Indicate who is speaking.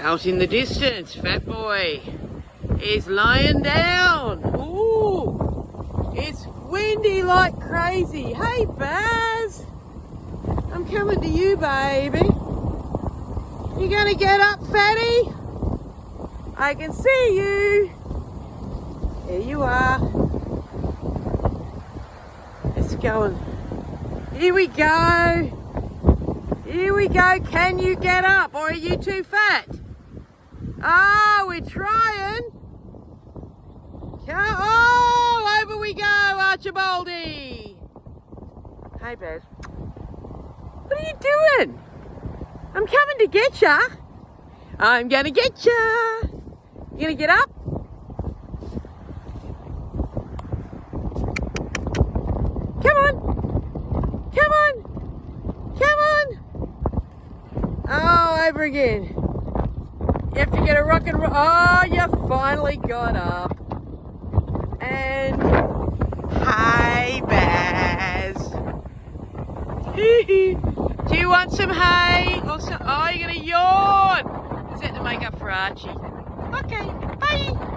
Speaker 1: Out in the distance, Fat Boy is lying down. Ooh, it's windy like crazy. Hey, Baz, I'm coming to you, baby. You gonna get up, fatty? I can see you. There you are. Let's go. Here we go. Here we go. Can you get up, or are you too fat? Oh, we're trying. Oh, over we go, Archibaldi. Hey, Baz. What are you doing? I'm coming to get ya. I'm gonna get ya. You gonna get up? Come on. Come on. Come on. Oh, over again. You have to get a rock and roll. Oh, you finally got up. And hey, Baz. Do you want some hay? Also, oh, you're gonna yawn. Is that to make up for Archie? Okay, bye.